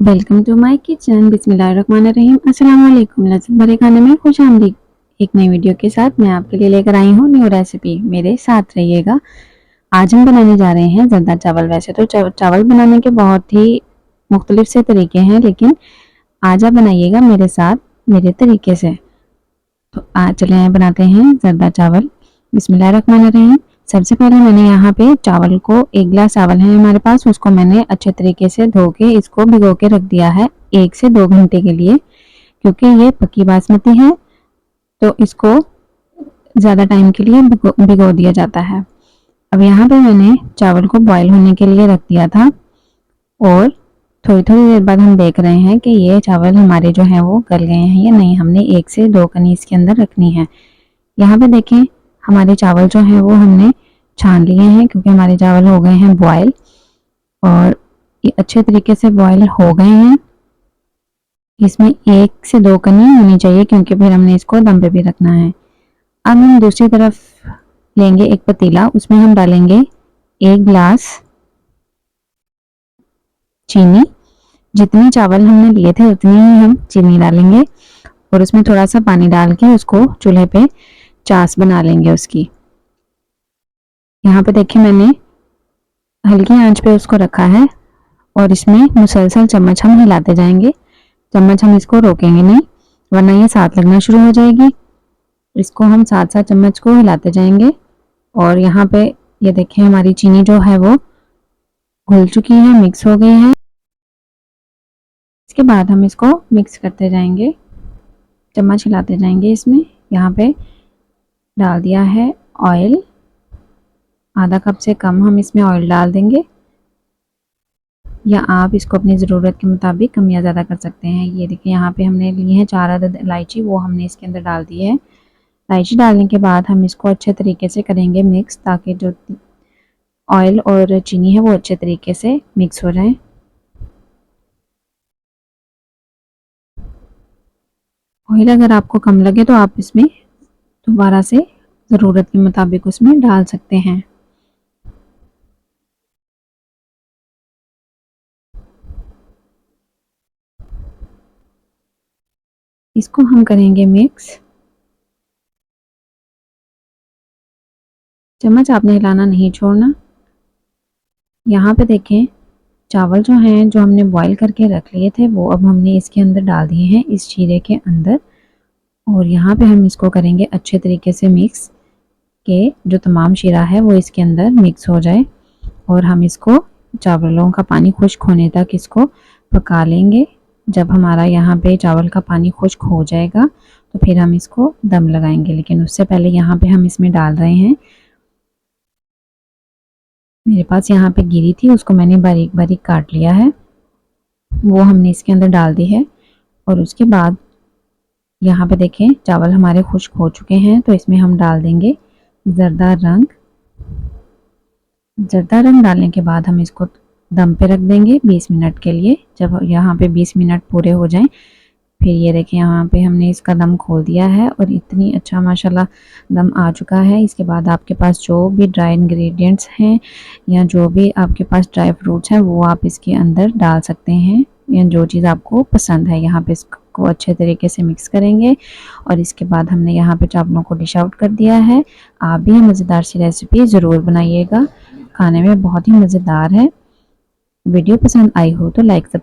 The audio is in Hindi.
Welcome to my kitchen. बिस्मिल्लाहिर्रहमानिर्रहीम। अस्सलाम वालेकुम। लज़्ज़त भरे खाने में खुशामदीद। एक नई वीडियो के साथ मैं आपके लिए लेकर आई हूँ न्यू रेसिपी। मेरे साथ रहिएगा। आज हम बनाने जा रहे हैं ज़रदा चावल। वैसे तो चावल बनाने के बहुत ही मुख्तलिफ से तरीके हैं, लेकिन आज आप बनाइएगा मेरे साथ मेरे तरीके से। तो आज चले बनाते हैं ज़रदा चावल। बिस्मिल्लाहिर्रहमानिर्रहीम। सबसे पहले मैंने यहाँ पे चावल को, 1 गिलास चावल है हमारे पास, उसको मैंने अच्छे तरीके से धो के इसको भिगो के रख दिया है 1 से 2 घंटे के लिए, क्योंकि ये पक्की बासमती है तो इसको ज़्यादा टाइम के लिए भिगो दिया जाता है। अब यहाँ पे मैंने चावल को बॉयल होने के लिए रख दिया था और थोड़ी थोड़ी देर बाद हम देख रहे हैं कि ये चावल हमारे जो हैं वो गल गए हैं या नहीं। हमने 1 से 2 कनी इसके अंदर रखनी है। यहाँ पे देखें, हमारे चावल जो हैं वो हमने छान लिए हैं, क्योंकि हमारे चावल हो गए हैं बॉयल और ये अच्छे तरीके से बॉयल हो गए हैं। इसमें 1 से 2 कनी होनी चाहिए, क्योंकि फिर हमने इसको दम पे भी रखना है। अब हम दूसरी तरफ लेंगे एक पतीला, उसमें हम डालेंगे 1 गिलास चीनी। जितने चावल हमने लिए थे उतनी ही हम चीनी डालेंगे और उसमें थोड़ा सा पानी डाल के उसको चूल्हे पे चास बना लेंगे उसकी। यहाँ पे देखिए मैंने हल्की आंच पे उसको रखा है और इसमें मुसलसल चम्मच हम हिलाते जाएंगे। चम्मच हम इसको रोकेंगे नहीं, वरना ये साथ लगना शुरू हो जाएगी। इसको हम साथ साथ चम्मच को हिलाते जाएंगे। और यहाँ पे ये देखें हमारी चीनी जो है वो घुल चुकी है, मिक्स हो गई है। इसके बाद हम इसको मिक्स करते जाएंगे, चम्मच हिलाते जाएंगे। इसमें यहाँ पे डाल दिया है ऑयल, आधा कप से कम हम इसमें ऑयल डाल देंगे, या आप इसको अपनी ज़रूरत के मुताबिक कम या ज़्यादा कर सकते हैं। ये देखिए यहाँ पे हमने ली है 4 अदद इलायची, वो हमने इसके अंदर डाल दी है। इलायची डालने के बाद हम इसको अच्छे तरीके से करेंगे मिक्स, ताकि जो ऑयल और चीनी है वो अच्छे तरीके से मिक्स हो जाए। ऑयल अगर आपको कम लगे तो आप इसमें दोबारा से ज़रूरत के मुताबिक उसमें डाल सकते हैं। इसको हम करेंगे मिक्स। चम्मच आपने हिलाना नहीं छोड़ना। यहाँ पे देखें चावल जो हैं, जो हमने बॉईल करके रख लिए थे, वो अब हमने इसके अंदर डाल दिए हैं, इस शीरे के अंदर। और यहाँ पे हम इसको करेंगे अच्छे तरीके से मिक्स, कि जो तमाम शीरा है वो इसके अंदर मिक्स हो जाए। और हम इसको चावलों का पानी खुश्क होने तक इसको पका लेंगे। जब हमारा यहाँ पे चावल का पानी खुश्क हो जाएगा तो फिर हम इसको दम लगाएंगे, लेकिन उससे पहले यहाँ पे हम इसमें डाल रहे हैं, मेरे पास यहाँ पे गिरी थी, उसको मैंने बारीक बारीक काट लिया है, वो हमने इसके अंदर डाल दी है। और उसके बाद यहाँ पे देखें चावल हमारे खुश्क हो चुके हैं, तो इसमें हम डाल देंगे ज़रदा रंग। ज़रदा रंग डालने के बाद हम इसको दम पे रख देंगे 20 मिनट के लिए। जब यहाँ पे 20 मिनट पूरे हो जाएं, फिर ये देखें यहाँ पे हमने इसका दम खोल दिया है और इतनी अच्छा माशाल्लाह दम आ चुका है। इसके बाद आपके पास जो भी ड्राई इंग्रेडिएंट्स हैं या जो भी आपके पास ड्राई फ्रूट्स हैं वो आप इसके अंदर डाल सकते हैं, या जो चीज़ आपको पसंद है। यहाँ पे इसको अच्छे तरीके से मिक्स करेंगे और इसके बाद हमने यहाँ पे चावलों को डिश आउट कर दिया है। आप भी मज़ेदार सी रेसिपी ज़रूर बनाइएगा, खाने में बहुत ही मज़ेदार है। वीडियो पसंद आई हो तो लाइक सब्सक्राइब